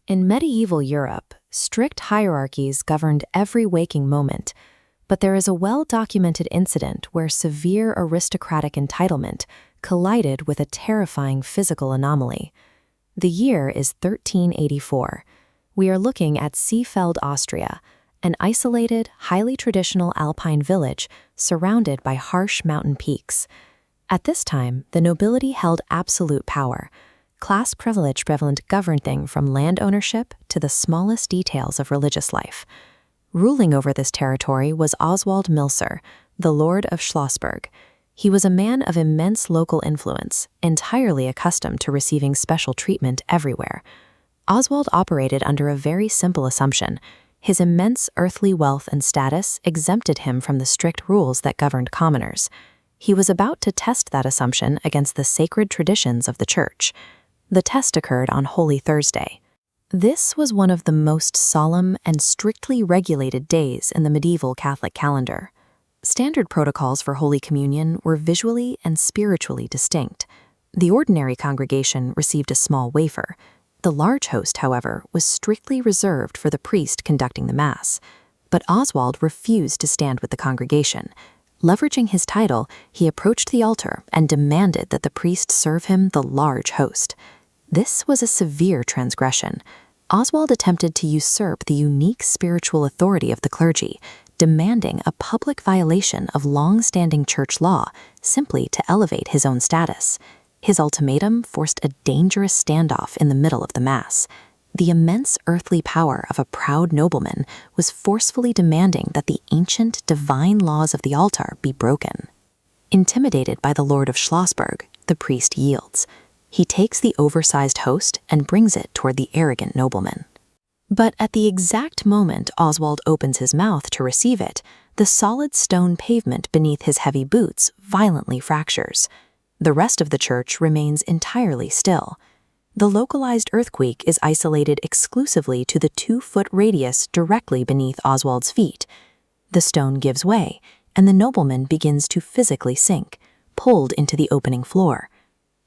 In medieval Europe, strict hierarchies governed every waking moment, but there is a well-documented incident where severe aristocratic entitlement collided with a terrifying physical anomaly. The year is 1384. We are looking at Seefeld, Austria, an isolated, highly traditional alpine village surrounded by harsh mountain peaks. At this time, the nobility held absolute power. Class privilege prevalent everything from land ownership to the smallest details of religious life. Ruling over this territory was Oswald Milcer, the Lord of Schlossberg. He was a man of immense local influence, entirely accustomed to receiving special treatment everywhere. Oswald operated under a very simple assumption. His immense earthly wealth and status exempted him from the strict rules that governed commoners. He was about to test that assumption against the sacred traditions of the Church. The test occurred on Holy Thursday. This was one of the most solemn and strictly regulated days in the medieval Catholic calendar. Standard protocols for Holy Communion were visually and spiritually distinct. The ordinary congregation received a small wafer. The large host, however, was strictly reserved for the priest conducting the Mass. But Oswald refused to stand with the congregation. Leveraging his title, he approached the altar and demanded that the priest serve him the large host. This was a severe transgression. Oswald attempted to usurp the unique spiritual authority of the clergy, demanding a public violation of long-standing church law simply to elevate his own status. His ultimatum forced a dangerous standoff in the middle of the Mass. The immense earthly power of a proud nobleman was forcefully demanding that the ancient divine laws of the altar be broken. Intimidated by the Lord of Schlossberg, the priest yields. He takes the oversized host and brings it toward the arrogant nobleman. But at the exact moment Oswald opens his mouth to receive it, the solid stone pavement beneath his heavy boots violently fractures. The rest of the church remains entirely still. The localized earthquake is isolated exclusively to the 2-foot radius directly beneath Oswald's feet. The stone gives way, and the nobleman begins to physically sink, pulled into the opening floor.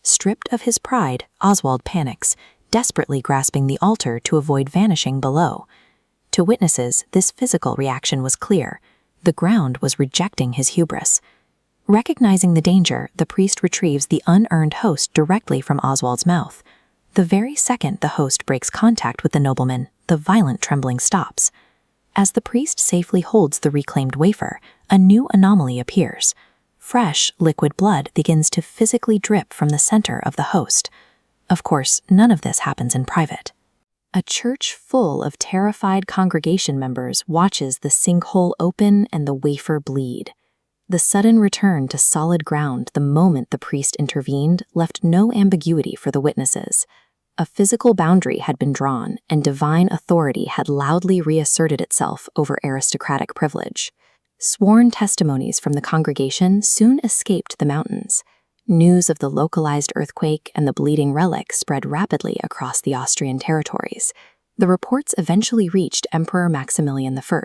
Stripped of his pride, Oswald panics, desperately grasping the altar to avoid vanishing below. To witnesses, this physical reaction was clear. The ground was rejecting his hubris. Recognizing the danger, the priest retrieves the unearned host directly from Oswald's mouth. The very second the host breaks contact with the nobleman, the violent trembling stops. As the priest safely holds the reclaimed wafer, a new anomaly appears. Fresh, liquid blood begins to physically drip from the center of the host. Of course, none of this happens in private. A church full of terrified congregation members watches the sinkhole open and the wafer bleed. The sudden return to solid ground the moment the priest intervened left no ambiguity for the witnesses. A physical boundary had been drawn, and divine authority had loudly reasserted itself over aristocratic privilege. Sworn testimonies from the congregation soon escaped the mountains. News of the localized earthquake and the bleeding relic spread rapidly across the Austrian territories. The reports eventually reached Emperor Maximilian I.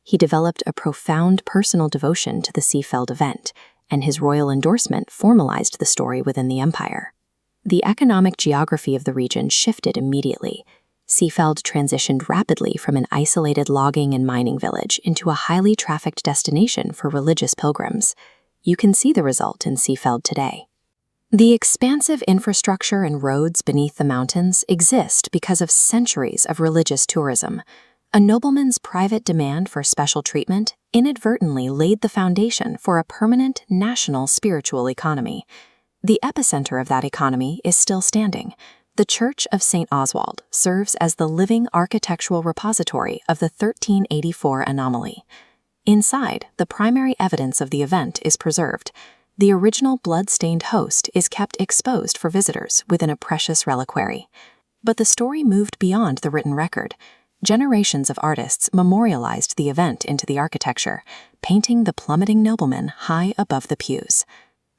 He developed a profound personal devotion to the Seefeld event, and his royal endorsement formalized the story within the empire. The economic geography of the region shifted immediately. Seefeld transitioned rapidly from an isolated logging and mining village into a highly trafficked destination for religious pilgrims. You can see the result in Seefeld today. The expansive infrastructure and roads beneath the mountains exist because of centuries of religious tourism. A nobleman's private demand for special treatment inadvertently laid the foundation for a permanent national spiritual economy. The epicenter of that economy is still standing. The Church of St. Oswald serves as the living architectural repository of the 1384 anomaly. Inside, the primary evidence of the event is preserved. The original blood-stained host is kept exposed for visitors within a precious reliquary. But the story moved beyond the written record. Generations of artists memorialized the event into the architecture, painting the plummeting nobleman high above the pews.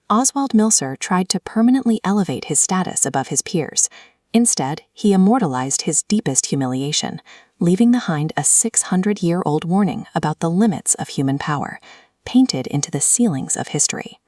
Oswald Milcer tried to permanently elevate his status above his peers. Instead, he immortalized his deepest humiliation, leaving behind a 600-year-old warning about the limits of human power, painted into the ceilings of history.